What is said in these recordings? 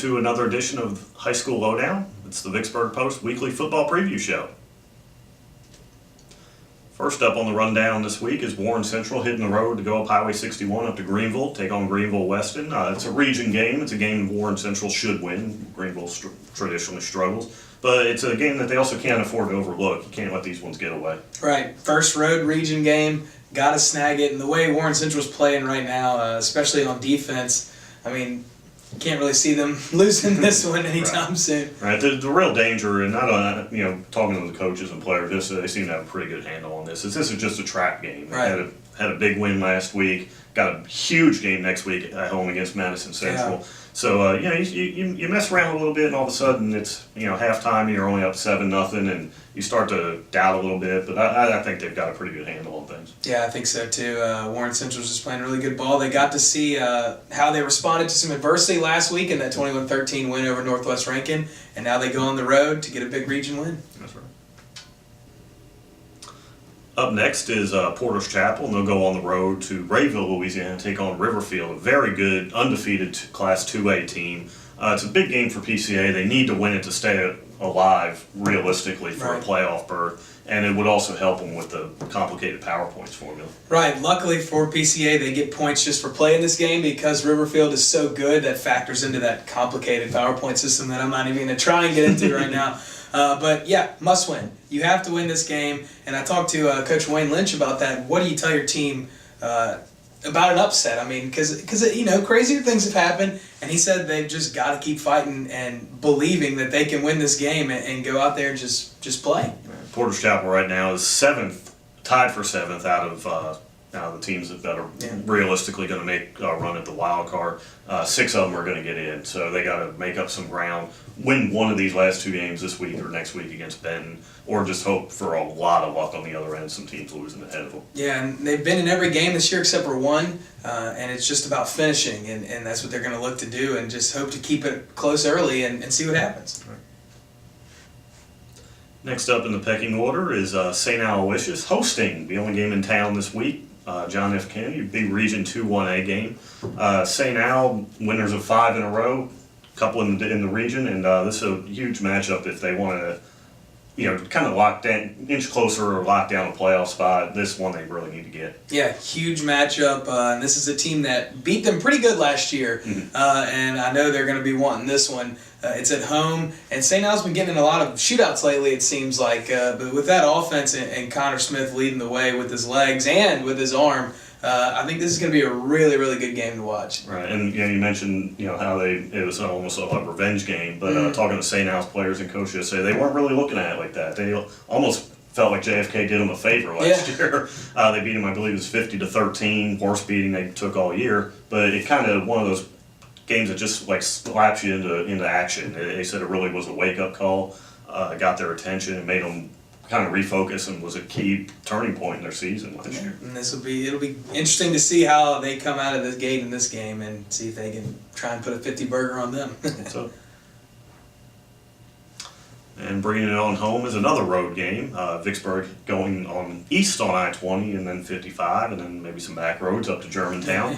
to another edition of High School Lowdown. It's the Vicksburg Post weekly football preview show. First up on the rundown this week is Warren Central hitting the road to go up Highway 61 up to Greenville, take on Greenville Weston. It's a region game. It's a game Warren Central should win. Greenville traditionally struggles. But it's a game that they also can't afford to overlook. You can't let these ones get away. Right. First road region game. Got to snag it. And the way Warren Central's playing right now, especially on defense, I mean, you can't really see them losing this one anytime soon. Right. The real danger, and I don't, talking to the coaches and players, they seem to have a pretty good handle on this. This is just a trap game. They right. had a big win last week. Got a huge game next week at home against Madison Central. Yeah. So you mess around a little bit, and all of a sudden it's halftime, and you're only up 7-0, and you start to doubt a little bit. But I think they've got a pretty good handle on things. Yeah, I think so too. Warren Central's just playing really good ball. They got to see how they responded to some adversity last week in that 21-13 win over Northwest Rankin, and now they go on the road to get a big region win. That's right. Up next is Porter's Chapel, and they'll go on the road to Rayville, Louisiana, and take on Riverfield, a very good, undefeated Class 2A team. It's a big game for PCA. They need to win it to stay alive, realistically, for a playoff berth, and it would also help them with the complicated power points formula. Right. Luckily for PCA, they get points just for playing this game because Riverfield is so good that factors into that complicated PowerPoint system that I'm not even going to try and get into right now. But yeah, must win. You have to win this game. And I talked to Coach Wayne Lynch about that. What do you tell your team about an upset? I mean, because crazier things have happened, and he said they've just got to keep fighting and believing that they can win this game and go out there and just play. Porter's Chapel right now is tied for seventh out of the teams that are realistically going to make a run at the wild card. 6 of them are going to get in, so they got to make up some ground, win one of these last 2 games this week or next week against Benton, or just hope for a lot of luck on the other end, some teams losing ahead of them. Yeah, and they've been in every game this year except for one, and it's just about finishing, and that's what they're going to look to do, and just hope to keep it close early and see what happens. Right. Next up in the pecking order is St. Aloysius hosting the only game in town this week. John F. Kennedy, big Region 2 1A game. St. Al, winners of 5 in a row, a couple in the region, and this is a huge matchup if they want to, kind of lock down, inch closer or lock down a playoff spot. This one they really need to get. Yeah, huge matchup, and this is a team that beat them pretty good last year, and I know they're going to be wanting this one. It's at home, and St. Al's been getting in a lot of shootouts lately, it seems like, but with that offense and Connor Smith leading the way with his legs and with his arm, I think this is going to be a really, really good game to watch. Right, and you mentioned how it was almost a revenge game, but talking to St. Al's players and coaches yesterday, they weren't really looking at it like that. They almost felt like JFK did them a favor last year. They beat them, I believe it was 50-13, worst beating they took all year, but it kind of one of those games that just slaps you into action. They said it really was a wake-up call, got their attention and made them kind of refocus, and was a key turning point in their season last year. And it'll be interesting to see how they come out of the gate in this game and see if they can try and put a 50 burger on them. So, and bringing it on home is another road game. Vicksburg going on east on I-20 and then 55, and then maybe some back roads up to Germantown.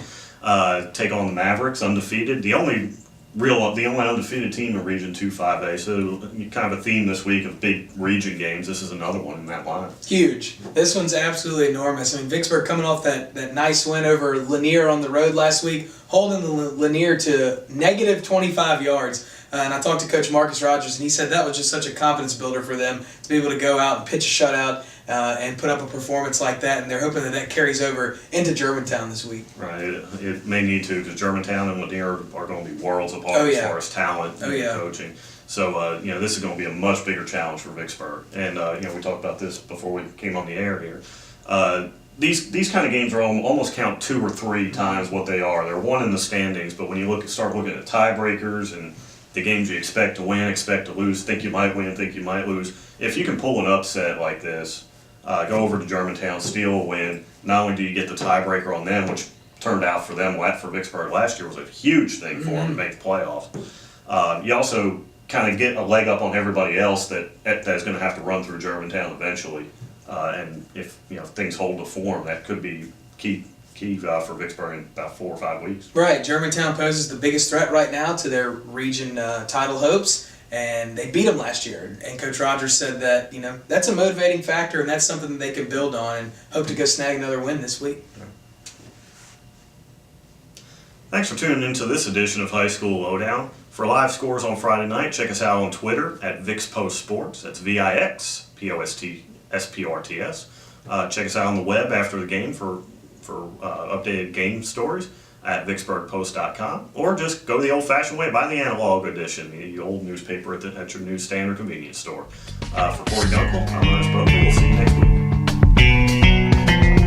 Take on the Mavericks, undefeated. The only undefeated team in Region 2 5A. So kind of a theme this week of big region games. This is another one in that line. Huge. This one's absolutely enormous. I mean, Vicksburg coming off that nice win over Lanier on the road last week, holding the Lanier to negative 25 yards. And I talked to Coach Marcus Rogers, and he said that was just such a confidence builder for them to be able to go out and pitch a shutout and put up a performance like that. And they're hoping that carries over into Germantown this week. Right. It may need to, because Germantown and Lanier are going to be worlds apart as far as talent and coaching. So, this is going to be a much bigger challenge for Vicksburg. And, we talked about this before we came on the air here. These kind of games are almost count 2 or 3 times what they are. They're 1 in the standings, but when you start looking at tiebreakers and the games you expect to win, expect to lose, think you might win, think you might lose, if you can pull an upset like this, go over to Germantown, steal a win, not only do you get the tiebreaker on them, which turned out for them, for Vicksburg last year was a huge thing for them to make the playoffs, you also kind of get a leg up on everybody else that's going to have to run through Germantown eventually. And if things hold to form, that could be key key for Vicksburg in about 4 or 5 weeks. Right, Germantown poses the biggest threat right now to their region title hopes, and they beat them last year. And Coach Rogers said that that's a motivating factor, and that's something that they can build on, and hope to go snag another win this week. Thanks for tuning into this edition of High School Lowdown. For live scores on Friday night, check us out on Twitter at Vics Post Sports. That's VIXPOSTSPORTS. Check us out on the web after the game for updated game stories at VicksburgPost.com, or just go the old-fashioned way, buy the analog edition, the old newspaper at your newsstand or convenience store. For Corey Dunkel, I'm Ernest Broker. We'll see you next week.